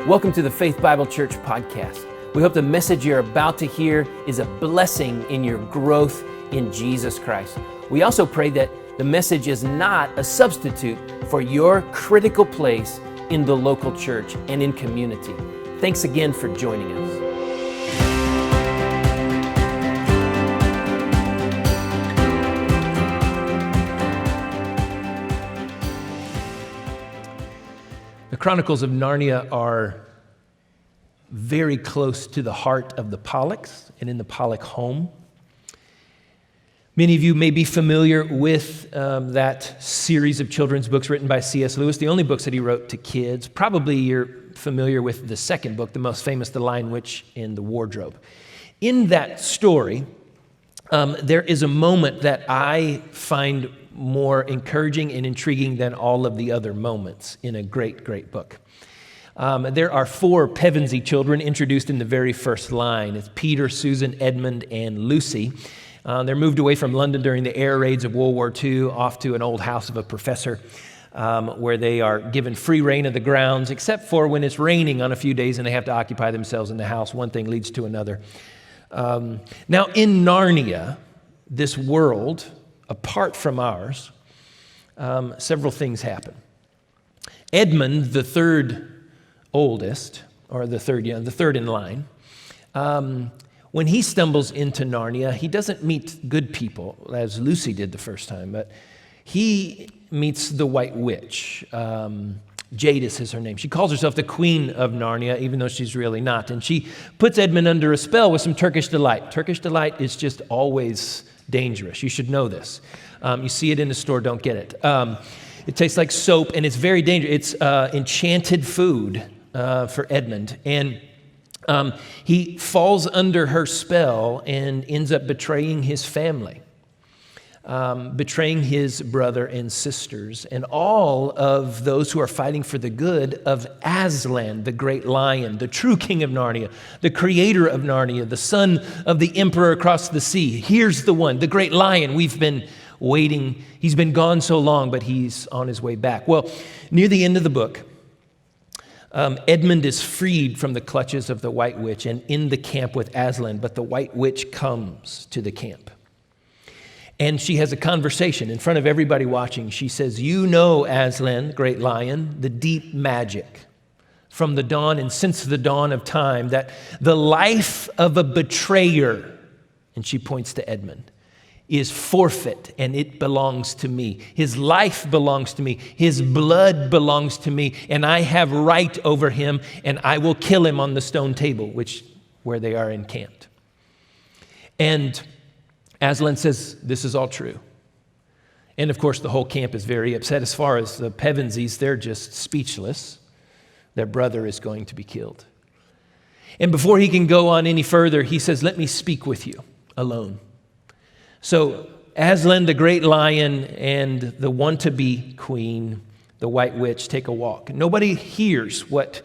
Welcome to the Faith Bible Church podcast. We hope the message you're about to hear is a blessing in your growth in Jesus Christ. We also pray that the message is not a substitute for your critical place in the local church and in community. Thanks again for joining us. The Chronicles of Narnia are very close to the heart of the Pollocks and in the Pollok home. Many of you may be familiar with that series of children's books written by C.S. Lewis, the only books that he wrote to kids. Probably you're familiar with the second book, the most famous, The Lion, Witch, and the Wardrobe. In that story, there is a moment that I find more encouraging and intriguing than all of the other moments in a great, great book. There are 4 Pevensey children introduced in the very first line. It's Peter, Susan, Edmund, and Lucy. They're moved away from London during the air raids of World War II, off to an old house of a professor, where they are given free reign of the grounds, except for when it's raining on a few days and they have to occupy themselves in the house. One thing leads to another. Now, in Narnia, this world, apart from ours, several things happen. Edmund, the third oldest, or the third in line, when he stumbles into Narnia, he doesn't meet good people, as Lucy did the first time, but he meets the White Witch. Jadis is her name. She calls herself the Queen of Narnia, even though she's really not. And she puts Edmund under a spell with some Turkish delight. Turkish delight is just always dangerous. You should know this. You see it in the store, don't get it. It tastes like soap, and it's very dangerous. It's enchanted food for Edmund. And he falls under her spell and ends up betraying his family, betraying his brother and sisters, and all of those who are fighting for the good of Aslan, the great lion, the true king of Narnia, the creator of Narnia, the son of the emperor across the sea. Here's the one, the great lion. We've been waiting. He's been gone so long, but he's on his way back. Well, near the end of the book, Edmund is freed from the clutches of the White Witch and in the camp with Aslan, but the White Witch comes to the camp. And she has a conversation in front of everybody watching. She says, "You know, Aslan, great lion, the deep magic from the dawn and since the dawn of time, that the life of a betrayer," and she points to Edmund, "is forfeit, and it belongs to me. His life belongs to me. His blood belongs to me, and I have right over him, and I will kill him on the stone table," where they are encamped. And Aslan says, "This is all true." And of course, the whole camp is very upset. As far as the Pevenseys, they're just speechless. Their brother is going to be killed. And before he can go on any further, he says, "Let me speak with you alone." So Aslan, the great lion, and the want-to-be queen, the White Witch, take a walk. Nobody hears what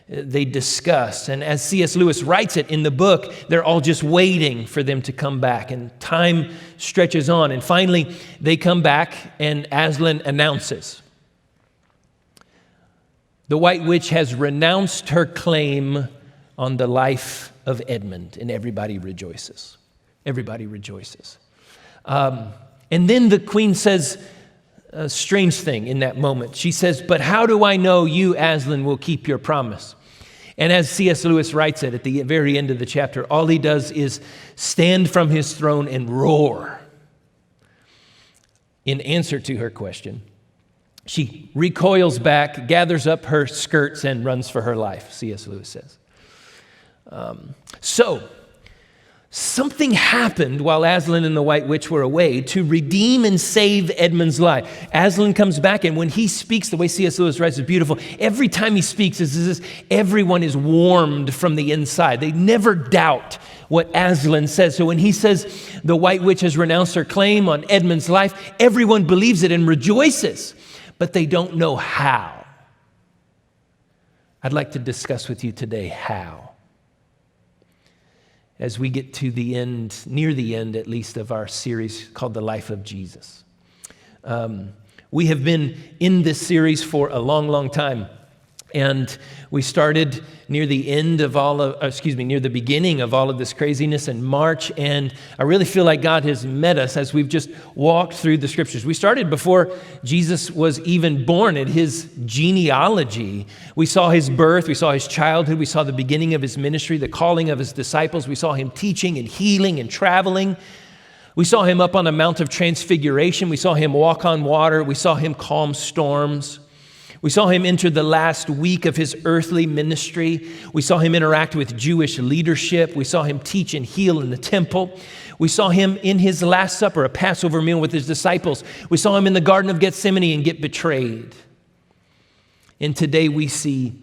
they discuss. And as C.S. Lewis writes it in the book, they're all just waiting for them to come back. And time stretches on. And finally, they come back, and Aslan announces, "The White Witch has renounced her claim on the life of Edmund," and everybody rejoices. Everybody rejoices. And then the queen says a strange thing in that moment. She says, "But how do I know you, Aslan, will keep your promise?" And as C.S. Lewis writes it at the very end of the chapter, all he does is stand from his throne and roar. In answer to her question, she recoils back, gathers up her skirts, and runs for her life, C.S. Lewis says. Something happened while Aslan and the White Witch were away to redeem and save Edmund's life. Aslan comes back, and when he speaks, the way C.S. Lewis writes is beautiful. Every time he speaks, everyone is warmed from the inside. They never doubt what Aslan says. So when he says the White Witch has renounced her claim on Edmund's life, everyone believes it and rejoices, but they don't know how. I'd like to discuss with you today how. As we get to the end, near the end at least, of our series called The Life of Jesus. We have been in this series for a long, long time. And we started near the beginning of all of this craziness in March, and I really feel like God has met us as we've just walked through the scriptures. We started before Jesus was even born, at his genealogy. We saw his birth, we saw his childhood, we saw the beginning of his ministry, the calling of his disciples. We saw him teaching and healing and traveling. We saw him up on the Mount of Transfiguration. We saw him walk on water. We saw him calm storms. We saw him enter the last week of his earthly ministry. We saw him interact with Jewish leadership. We saw him teach and heal in the temple. We saw him in his Last Supper, a Passover meal with his disciples. We saw him in the Garden of Gethsemane and get betrayed. And today we see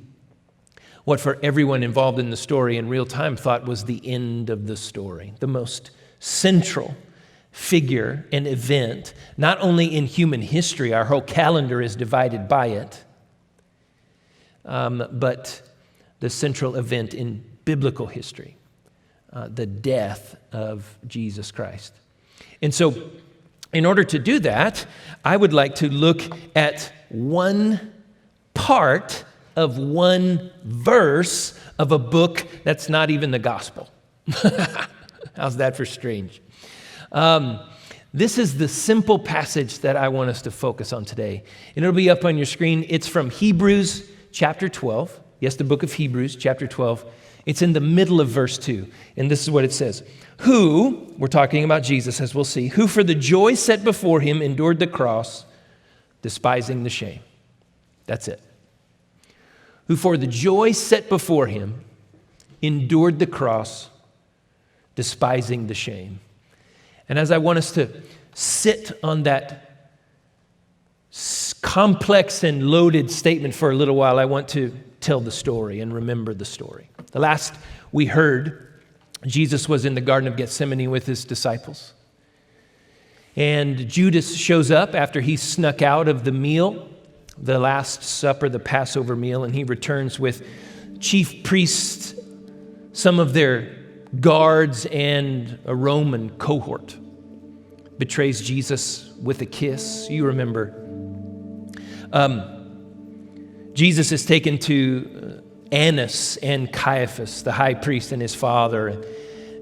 what for everyone involved in the story in real time thought was the end of the story, the most central figure and event, not only in human history, our whole calendar is divided by it, but the central event in biblical history, the death of Jesus Christ. And so, in order to do that, I would like to look at one part of one verse of a book that's not even the gospel. How's that for strange? This is the simple passage that I want us to focus on today. And it'll be up on your screen. It's from Hebrews chapter 12. Yes, the book of Hebrews, chapter 12. It's in the middle of verse 2. And this is what it says. Who, we're talking about Jesus as we'll see, who for the joy set before him endured the cross, despising the shame. That's it. Who for the joy set before him endured the cross, despising the shame. And as I want us to sit on that complex and loaded statement for a little while, I want to tell the story and remember the story. The last we heard, Jesus was in the Garden of Gethsemane with his disciples. And Judas shows up after he snuck out of the meal, the Last Supper, the Passover meal, and he returns with chief priests, some of their guards, and a Roman cohort. Betrays Jesus with a kiss. You remember. Jesus is taken to Annas and Caiaphas, the high priest, and his father.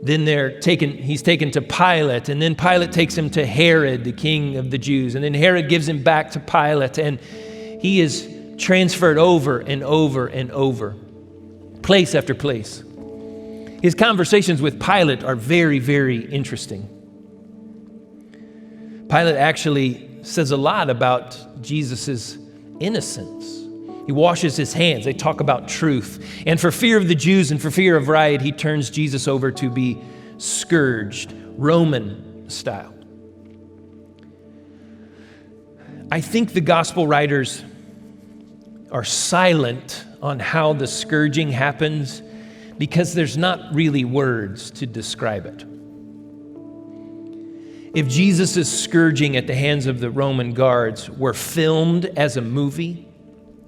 Then he's taken to Pilate, and then Pilate takes him to Herod, the king of the Jews. And then Herod gives him back to Pilate, and he is transferred over and over and over, place after place. His conversations with Pilate are very, very interesting. Pilate actually says a lot about Jesus' innocence. He washes his hands. They talk about truth. And for fear of the Jews and for fear of riot, he turns Jesus over to be scourged, Roman style. I think the gospel writers are silent on how the scourging happens because there's not really words to describe it. If Jesus' scourging at the hands of the Roman guards were filmed as a movie,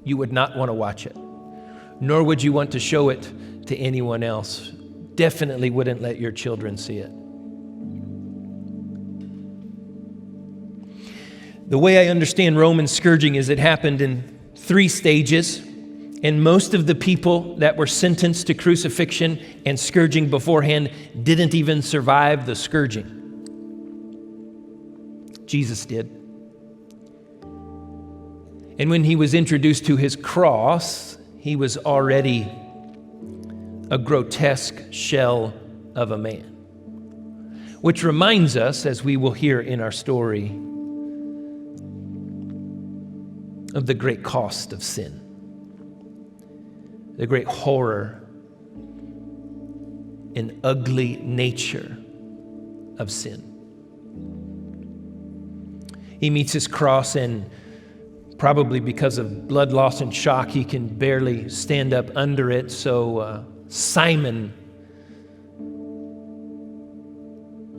you would not want to watch it, nor would you want to show it to anyone else. Definitely wouldn't let your children see it. The way I understand Roman scourging is it happened in 3 stages, and most of the people that were sentenced to crucifixion and scourging beforehand didn't even survive the scourging. Jesus did. And when he was introduced to his cross, he was already a grotesque shell of a man. Which reminds us, as we will hear in our story, of the great cost of sin, the great horror and ugly nature of sin. He meets his cross, and probably because of blood loss and shock, he can barely stand up under it. So Simon,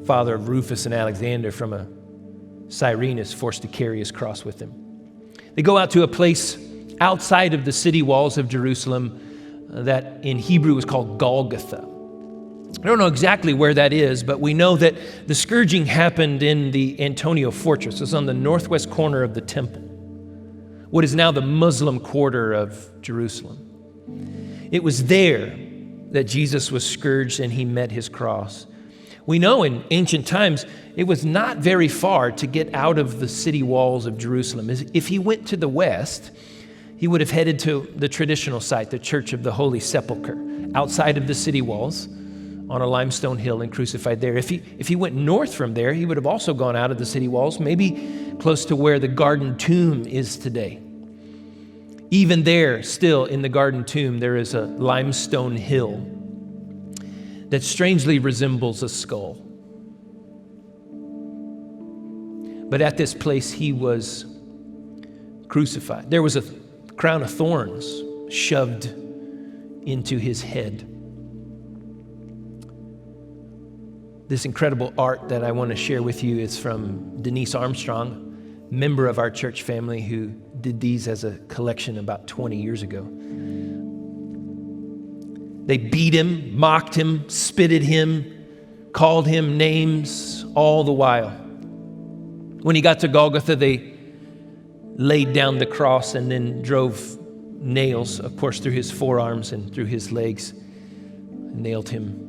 father of Rufus and Alexander from Cyrene, is forced to carry his cross with him. They go out to a place outside of the city walls of Jerusalem that in Hebrew is called Golgotha. I don't know exactly where that is, but we know that the scourging happened in the Antonia fortress. It's on the northwest corner of the temple, what is now the Muslim quarter of Jerusalem. It was there that Jesus was scourged and he met his cross. We know in ancient times, it was not very far to get out of the city walls of Jerusalem. If he went to the west, he would have headed to the traditional site, the Church of the Holy Sepulchre, outside of the city walls on a limestone hill and crucified there. If he went north from there, he would have also gone out of the city walls, maybe close to where the Garden Tomb is today. Even there, still in the Garden Tomb, there is a limestone hill that strangely resembles a skull. But at this place, he was crucified. There was a crown of thorns shoved into his head. This incredible art that I want to share with you is from Denise Armstrong, member of our church family who did these as a collection about 20 years ago. They beat him, mocked him, spit at him, called him names all the while. When he got to Golgotha, they laid down the cross and then drove nails, of course, through his forearms and through his legs, nailed him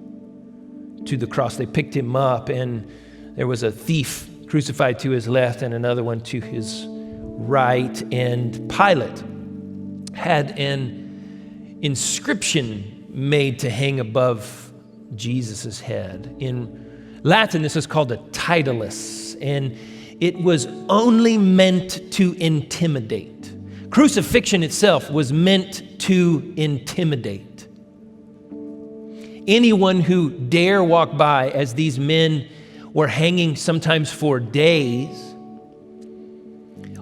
to the cross. They picked him up, and there was a thief crucified to his left and another one to his right. And Pilate had an inscription made to hang above Jesus' head. In Latin, this is called a titulus, and it was only meant to intimidate. Crucifixion itself was meant to intimidate. Anyone who dare walk by as these men were hanging sometimes for days,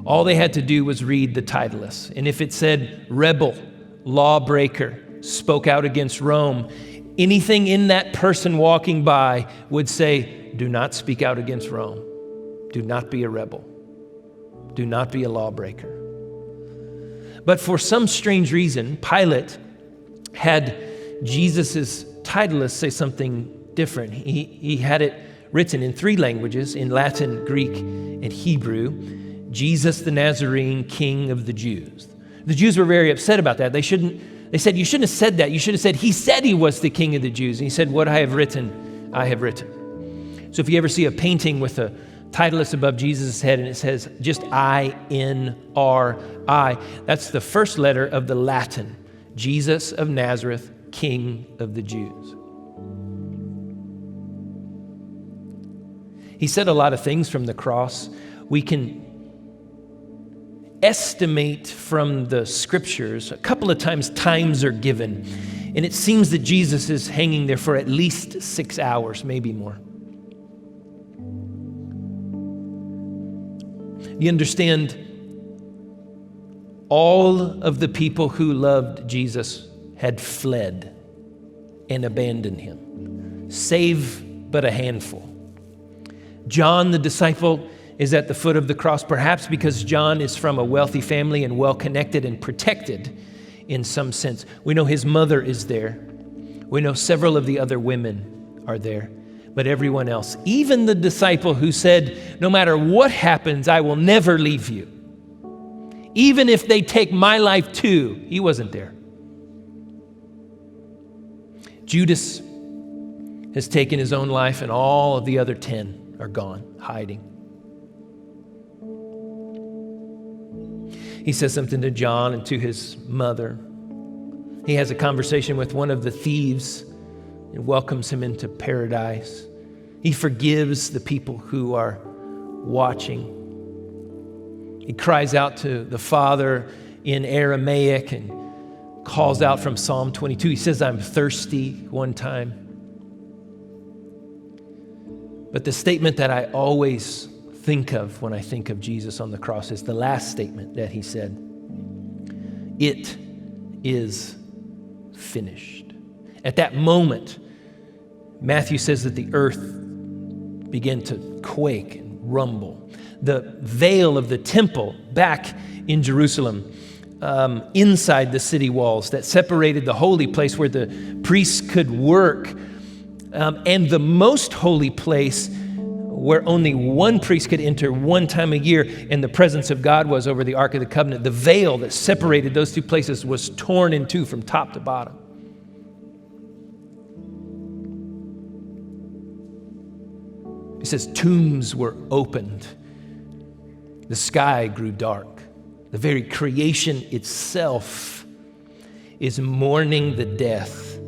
all they had to do was read the titulus. And if it said rebel, lawbreaker, spoke out against Rome, anything in that person walking by would say, do not speak out against Rome. Do not be a rebel. Do not be a lawbreaker. But for some strange reason, Pilate had Jesus' titulus say something different. He had it written in 3 languages, in Latin, Greek, and Hebrew, Jesus the Nazarene, King of the Jews. The Jews were very upset about that. They said, you shouldn't have said that. You should have said, he said he was the King of the Jews. And he said, what I have written, I have written. So if you ever see a painting with a titulus above Jesus' head and it says just I-N-R-I, that's the first letter of the Latin, Jesus of Nazareth, King of the Jews. He said a lot of things from the cross. We can estimate from the scriptures, a couple of times are given, and it seems that Jesus is hanging there for at least 6 hours, maybe more. You understand, all of the people who loved Jesus had fled and abandoned him, save but a handful. John, the disciple, is at the foot of the cross, perhaps because John is from a wealthy family and well-connected and protected in some sense. We know his mother is there. We know several of the other women are there. But everyone else, even the disciple who said, no matter what happens, I will never leave you. Even if they take my life too, he wasn't there. Judas has taken his own life, and all of the other 10 are gone, hiding. He says something to John and to his mother. He has a conversation with one of the thieves and welcomes him into paradise. He forgives the people who are watching. He cries out to the Father in Aramaic and calls out from Psalm 22. He says, I'm thirsty one time. But the statement that I always think of when I think of Jesus on the cross is the last statement that he said. It is finished. At that moment, Matthew says that the earth began to quake and rumble. The veil of the temple back in Jerusalem, inside the city walls that separated the holy place where the priests could work, and the most holy place where only one priest could enter one time a year, and the presence of God was over the Ark of the Covenant. The veil that separated those two places was torn in two from top to bottom. It says tombs were opened. The sky grew dark. The very creation itself is mourning the death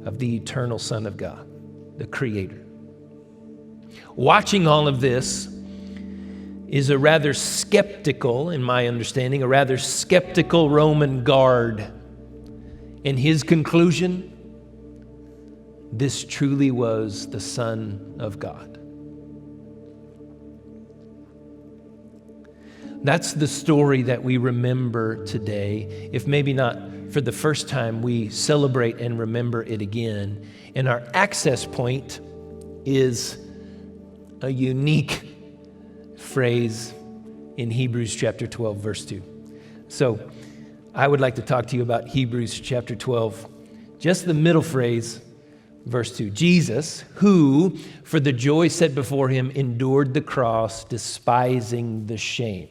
of the eternal Son of God, the Creator. Watching all of this is a rather skeptical, in my understanding, a rather skeptical Roman guard. And his conclusion, this truly was the Son of God. That's the story that we remember today. If maybe not for the first time, we celebrate and remember it again. And our access point is a unique phrase in Hebrews chapter 12, verse 2. So I would like to talk to you about Hebrews chapter 12, just the middle phrase, verse 2. Jesus, who for the joy set before him endured the cross, despising the shame.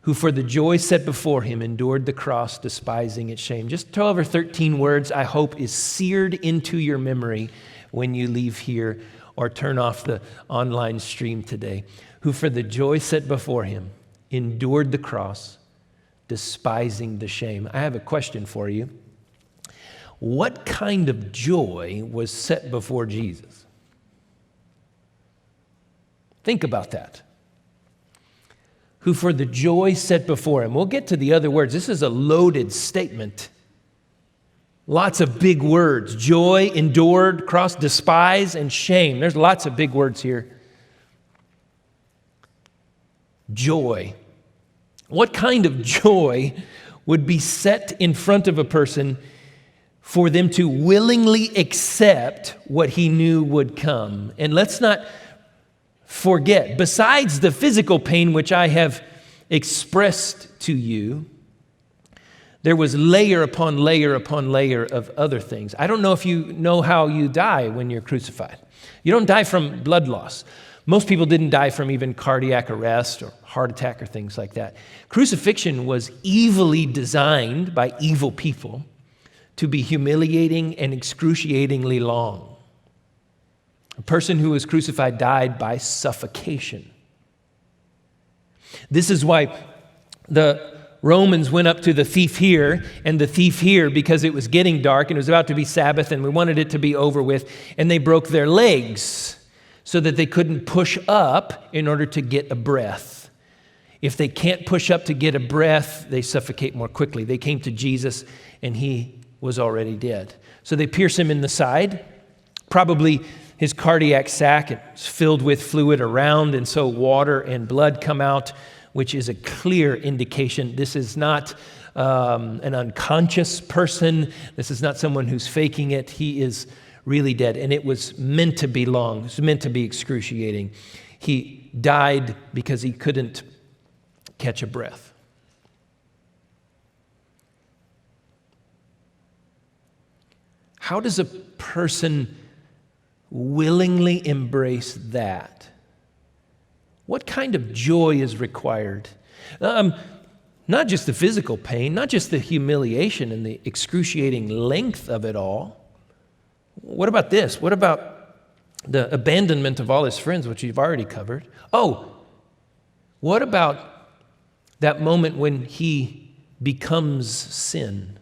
Who for the joy set before him endured the cross, despising its shame. Just 12 or 13 words, I hope, is seared into your memory when you leave here or turn off the online stream today. Who for the joy set before him endured the cross, despising the shame. I have a question for you. What kind of joy was set before Jesus? Think about that. Who for the joy set before him. We'll get to the other words. This is a loaded statement. Lots of big words. Joy, endured, cross, despise, and shame. There's lots of big words here. Joy. What kind of joy would be set in front of a person for them to willingly accept what he knew would come? And let's not forget, besides the physical pain which I have expressed to you, there was layer upon layer upon layer of other things. I don't know if you know how you die when you're crucified. You don't die from blood loss. Most people didn't die from even cardiac arrest or heart attack or things like that. Crucifixion was evilly designed by evil people to be humiliating and excruciatingly long. A person who was crucified died by suffocation. This is why the Romans went up to the thief here and the thief here because it was getting dark and it was about to be Sabbath and we wanted it to be over with, and they broke their legs so that they couldn't push up in order to get a breath. If they can't push up to get a breath, they suffocate more quickly. They came to Jesus and he was already dead. So they pierce him in the side, probably his cardiac sac is filled with fluid around, and so water and blood come out, which is a clear indication this is not an unconscious person. This is not someone who's faking it. He is really dead, and it was meant to be long. It was meant to be excruciating. He died because he couldn't catch a breath. How does a person willingly embrace that? What kind of joy is required? Not just the physical pain, not just the humiliation and the excruciating length of it all. What about this? What about the abandonment of all his friends, which you've already covered? Oh, what about that moment when he becomes sin?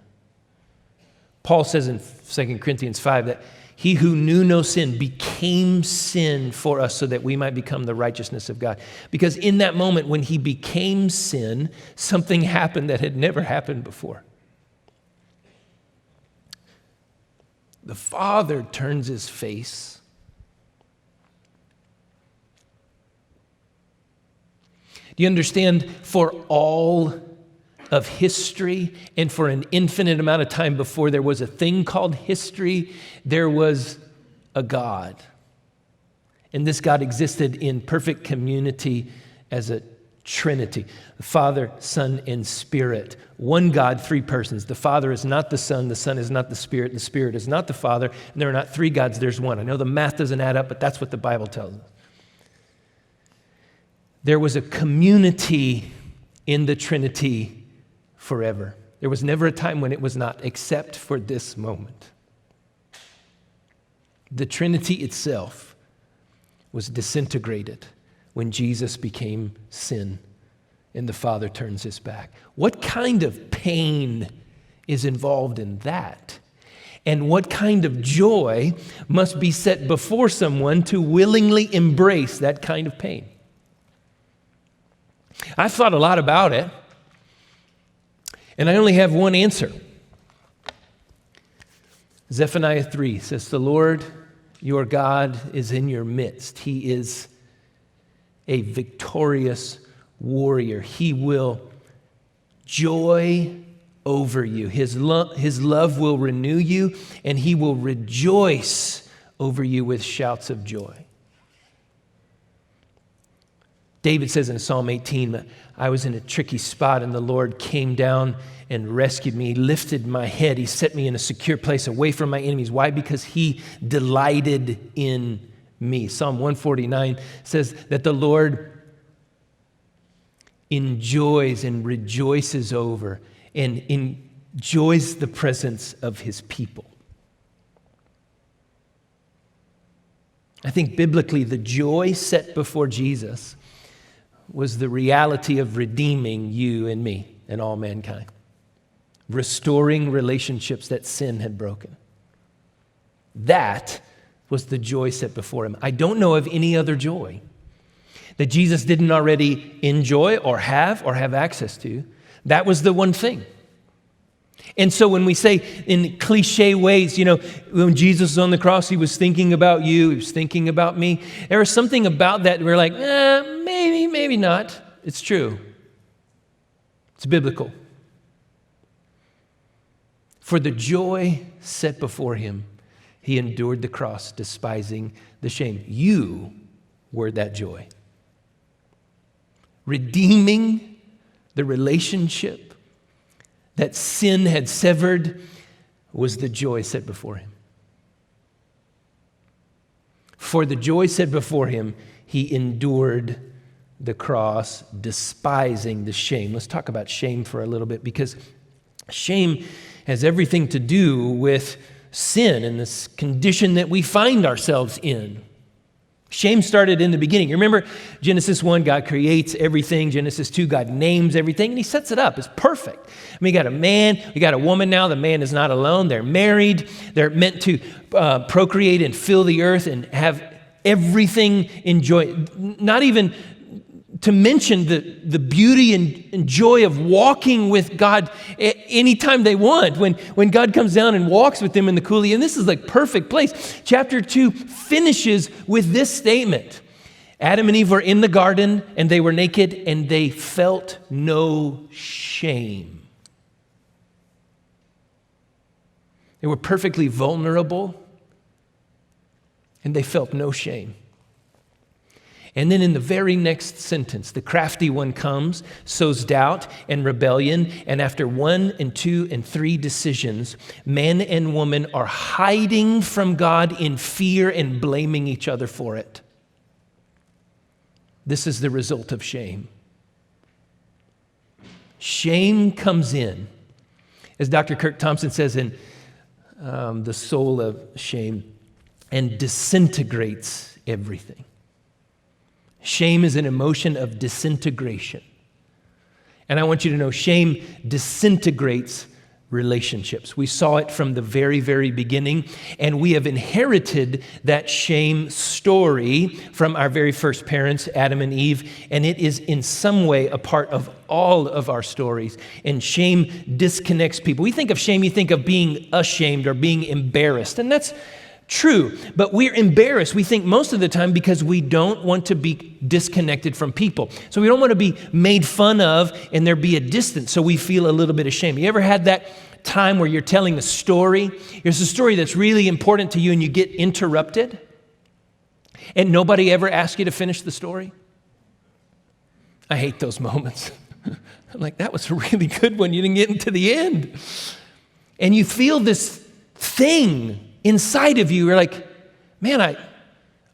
Paul says in 2 Corinthians 5 that he who knew no sin became sin for us so that we might become the righteousness of God. Because in that moment when he became sin, something happened that had never happened before. The Father turns his face. Do you understand? For all of history and for an infinite amount of time before there was a thing called history, there was a God. And this God existed in perfect community as a Trinity. The Father, Son, and Spirit. One God, three persons. The Father is not the Son is not the Spirit is not the Father, and there are not three gods, there's one. I know the math doesn't add up, but that's what the Bible tells us. there was a community in the Trinity forever. There was never a time when it was not, except for this moment. The Trinity itself was disintegrated when Jesus became sin and the Father turns his back. What kind of pain is involved in that? And what kind of joy must be set before someone to willingly embrace that kind of pain? I've thought a lot about it, and I only have one answer. Zephaniah 3 says, "The Lord your God is in your midst. He is a victorious warrior. He will joy over you. His love will renew you, and he will rejoice over you with shouts of joy." David says in Psalm 18, "I was in a tricky spot, and the Lord came down and rescued me. He lifted my head. He set me in a secure place away from my enemies." Why? Because he delighted in me. Psalm 149 says that the Lord enjoys and rejoices over and enjoys the presence of his people. I think biblically, the joy set before Jesus was the reality of redeeming you and me and all mankind, restoring relationships that sin had broken. That was the joy set before him. I don't know of any other joy that Jesus didn't already enjoy or have access to. That was the one thing. And so when we say in cliche ways, when Jesus was on the cross, he was thinking about you, he was thinking about me. There was something about that we're like, maybe not. It's true. It's biblical. For the joy set before him, he endured the cross, despising the shame. You were that joy. Redeeming the relationship that sin had severed was the joy set before him. For the joy set before him, he endured the cross, despising the shame. Let's talk about shame for a little bit, because shame has everything to do with sin and this condition that we find ourselves in. Shame started in the beginning. You remember Genesis 1, God creates everything. Genesis 2, God names everything, and he sets it up. It's perfect. We got a man, we got a woman now. The man is not alone. They're married. They're meant to procreate and fill the earth and have everything enjoy. Not even to mention the beauty and joy of walking with God anytime they want. When God comes down and walks with them in the coulee, and this is like perfect place. Chapter 2 finishes with this statement. Adam and Eve were in the garden, and they were naked, and they felt no shame. They were perfectly vulnerable, and they felt no shame. And then in the very next sentence, the crafty one comes, sows doubt and rebellion, and after 1 and 2 and 3 decisions, man and woman are hiding from God in fear and blaming each other for it. This is the result of shame. Shame comes in, as Dr. Kirk Thompson says in The Soul of Shame, and disintegrates everything. Shame is an emotion of disintegration. And I want you to know, shame disintegrates relationships. We saw it from the very, very beginning, and we have inherited that shame story from our very first parents, Adam and Eve, and it is in some way a part of all of our stories. And shame disconnects people. We think of shame, you think of being ashamed or being embarrassed, and that's true, but we're embarrassed, we think, most of the time because we don't want to be disconnected from people. So we don't want to be made fun of and there be a distance, so we feel a little bit ashamed. You ever had that time where you're telling a story? There's a story that's really important to you and you get interrupted and nobody ever asks you to finish the story? I hate those moments. I'm like, that was a really good one. You didn't get into the end. And you feel this thing inside of you. You're like, man,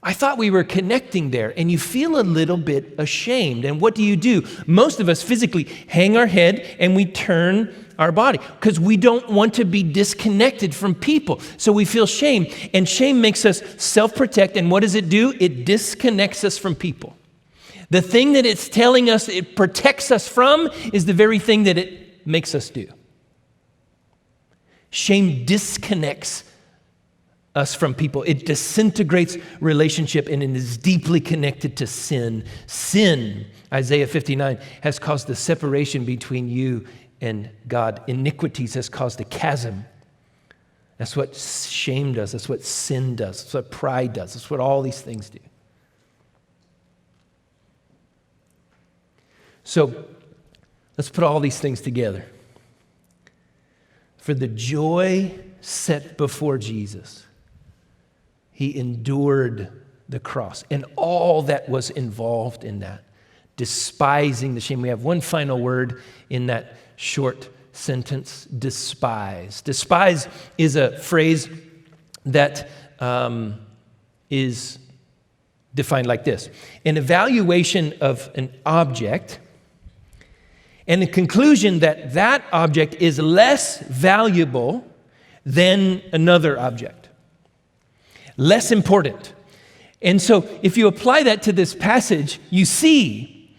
I thought we were connecting there, and you feel a little bit ashamed. And what do? Most of us physically hang our head and we turn our body because we don't want to be disconnected from people. So we feel shame, and shame makes us self-protect. And what does it do? It disconnects us from people. The thing that it's telling us it protects us from is the very thing that it makes us do. Shame disconnects us from people. It disintegrates relationship, and it is deeply connected to sin. Sin, Isaiah 59, has caused the separation between you and God. Iniquities has caused a chasm. That's what shame does. That's what sin does. That's what pride does. That's what all these things do. So let's put all these things together. For the joy set before Jesus, he endured the cross and all that was involved in that, despising the shame. We have one final word in that short sentence, despise. Despise is a phrase that is defined like this: an evaluation of an object and the conclusion that that object is less valuable than another object, less important. And so if you apply that to this passage, you see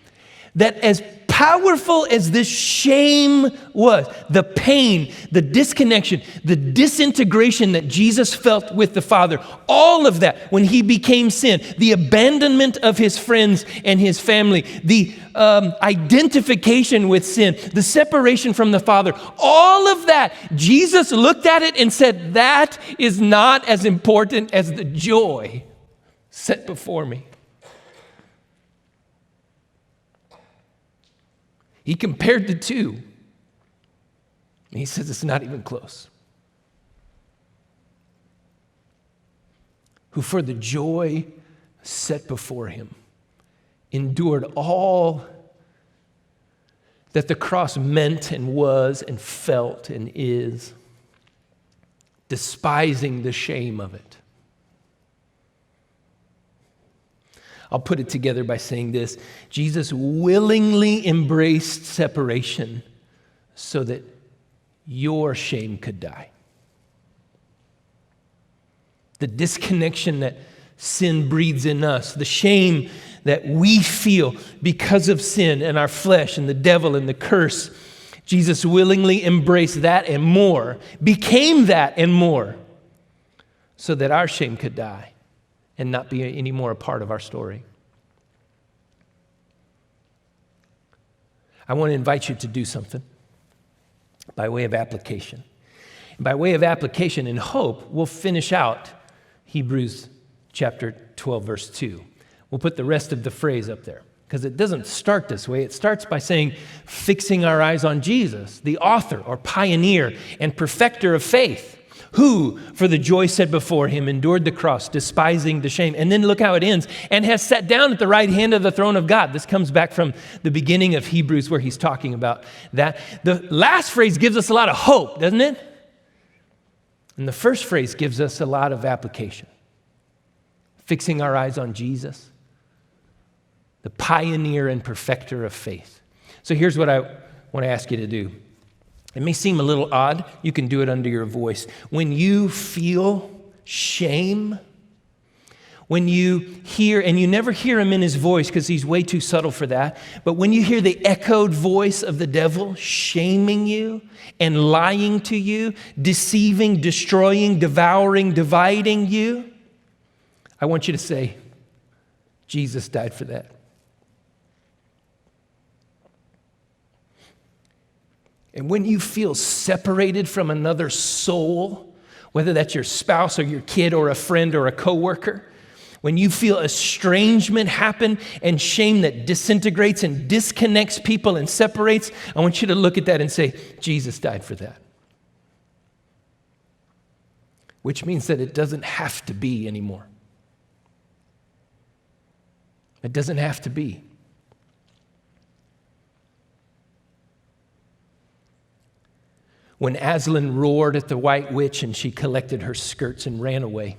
that as powerful as this shame was, the pain, the disconnection, the disintegration that Jesus felt with the Father, all of that when he became sin, the abandonment of his friends and his family, the identification with sin, the separation from the Father, all of that, Jesus looked at it and said, that is not as important as the joy set before me. He compared the two, and he says it's not even close. Who for the joy set before him endured all that the cross meant and was and felt and is, despising the shame of it. I'll put it together by saying this: Jesus willingly embraced separation so that your shame could die. The disconnection that sin breeds in us, the shame that we feel because of sin and our flesh and the devil and the curse, Jesus willingly embraced that and more, became that and more, so that our shame could die and not be any more a part of our story. I want to invite you to do something by way of application. And by way of application and hope, we'll finish out Hebrews chapter 12, verse 2. We'll put the rest of the phrase up there because it doesn't start this way. It starts by saying, fixing our eyes on Jesus, the author or pioneer and perfecter of faith, who, for the joy set before him, endured the cross, despising the shame. And then look how it ends, and has sat down at the right hand of the throne of God. This comes back from the beginning of Hebrews where he's talking about that. The last phrase gives us a lot of hope, doesn't it? And the first phrase gives us a lot of application. Fixing our eyes on Jesus, the pioneer and perfecter of faith. So here's what I want to ask you to do. It may seem a little odd. You can do it under your voice. When you feel shame, when you hear, and you never hear him in his voice because he's way too subtle for that, but when you hear the echoed voice of the devil shaming you and lying to you, deceiving, destroying, devouring, dividing you, I want you to say, Jesus died for that. And when you feel separated from another soul, whether that's your spouse or your kid or a friend or a coworker, when you feel estrangement happen and shame that disintegrates and disconnects people and separates, I want you to look at that and say, Jesus died for that. Which means that it doesn't have to be anymore. It doesn't have to be. When Aslan roared at the white witch and she collected her skirts and ran away,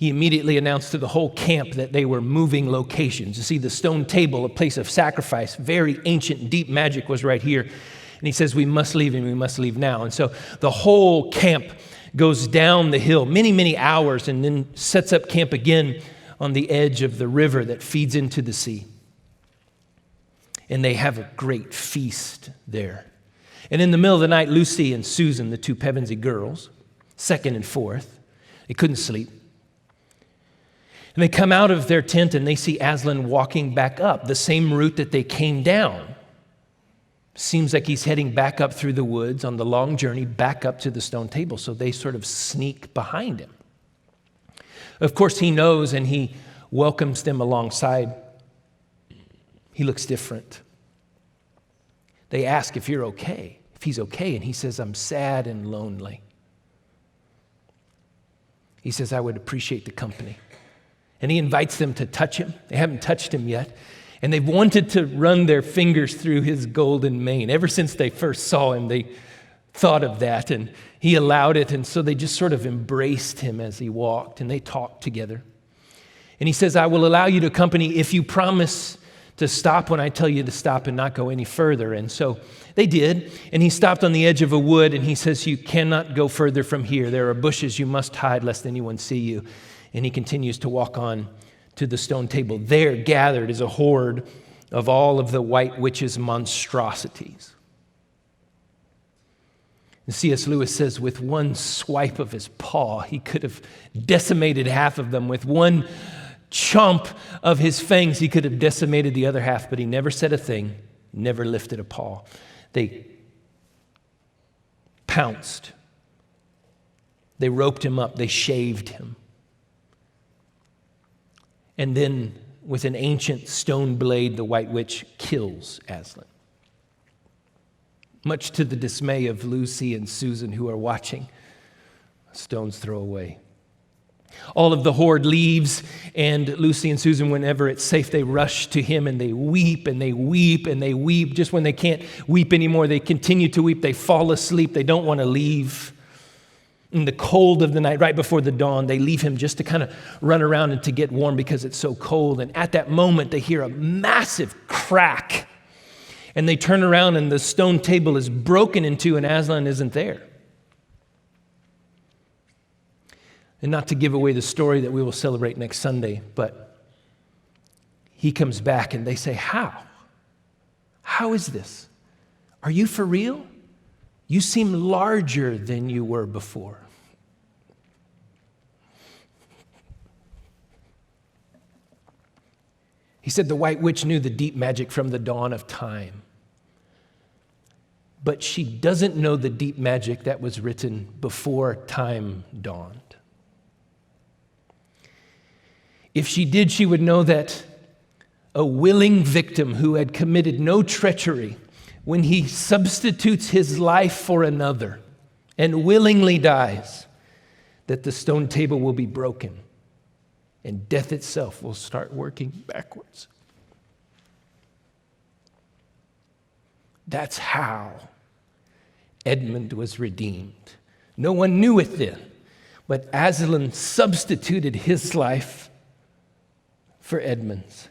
he immediately announced to the whole camp that they were moving locations. You see, the stone table, a place of sacrifice, very ancient, deep magic was right here. And he says, we must leave, and we must leave now. And so the whole camp goes down the hill many, many hours and then sets up camp again on the edge of the river that feeds into the sea. And they have a great feast there. And in the middle of the night, Lucy and Susan, the two Pevensey girls, second and fourth, they couldn't sleep. And they come out of their tent and they see Aslan walking back up the same route that they came down. Seems like he's heading back up through the woods on the long journey back up to the stone table. So they sort of sneak behind him. Of course, he knows and he welcomes them alongside. He looks different. They ask if you're okay, if he's okay. And he says, I'm sad and lonely. He says, I would appreciate the company. And he invites them to touch him. They haven't touched him yet. And they've wanted to run their fingers through his golden mane. Ever since they first saw him, they thought of that. And he allowed it. And so they just sort of embraced him as he walked. And they talked together. And he says, I will allow you to accompany if you promise to stop when I tell you to stop and not go any further. And so they did. And he stopped on the edge of a wood. And he says, you cannot go further from here. There are bushes you must hide lest anyone see you. And he continues to walk on to the stone table. There gathered is a horde of all of the white witch's monstrosities. And C.S. Lewis says with one swipe of his paw, he could have decimated half of them. With one chomp of his fangs, he could have decimated the other half, but he never said a thing, never lifted a paw. They pounced. They roped him up. They shaved him. And then, with an ancient stone blade, the White Witch kills Aslan. Much to the dismay of Lucy and Susan, who are watching, a stone's throw away. All of the horde leaves, and Lucy and Susan, whenever it's safe, they rush to him and they weep and they weep and they weep. Just when they can't weep anymore, they continue to weep. They fall asleep. They don't want to leave. In the cold of the night, right before the dawn, they leave him just to kind of run around and to get warm because it's so cold. And at that moment, they hear a massive crack. And they turn around and the stone table is broken in two and Aslan isn't there. And not to give away the story that we will celebrate next Sunday, but he comes back and they say, how? How is this? Are you for real? You seem larger than you were before. He said the White Witch knew the deep magic from the dawn of time. But she doesn't know the deep magic that was written before time dawned. If she did, she would know that a willing victim who had committed no treachery, when he substitutes his life for another and willingly dies, that the stone table will be broken and death itself will start working backwards. That's how Edmund was redeemed. No one knew it then, but Aslan substituted his life for Edmund's.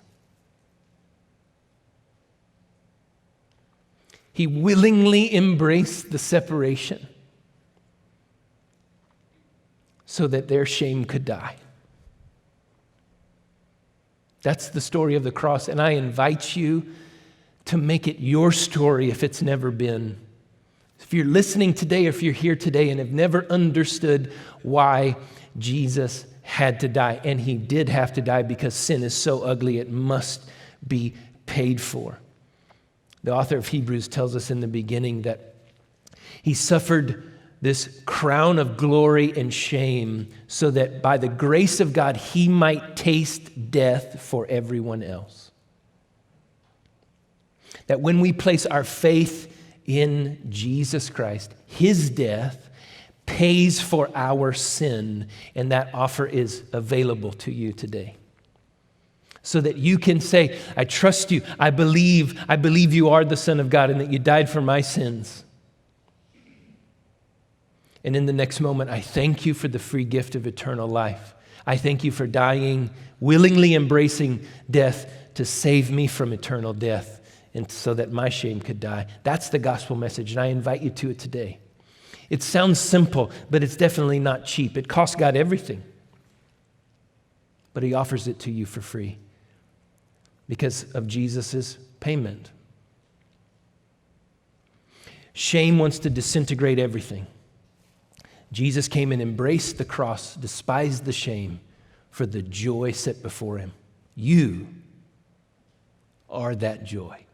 He willingly embraced the separation so that their shame could die. That's the story of the cross, and I invite you to make it your story if it's never been. If you're listening today, or if you're here today and have never understood why Jesus had to die, and he did have to die because sin is so ugly it must be paid for. The author of Hebrews tells us in the beginning that he suffered this crown of glory and shame so that by the grace of God, he might taste death for everyone else. That when we place our faith in Jesus Christ, his death pays for our sin, and that offer is available to you today. So that you can say, I trust you, I believe you are the Son of God and that you died for my sins. And in the next moment, I thank you for the free gift of eternal life. I thank you for dying, willingly embracing death to save me from eternal death and so that my shame could die. That's the gospel message, and I invite you to it today. It sounds simple, but it's definitely not cheap. It costs God everything, but he offers it to you for free because of Jesus' payment. Shame wants to disintegrate everything. Jesus came and embraced the cross, despised the shame for the joy set before him. You are that joy.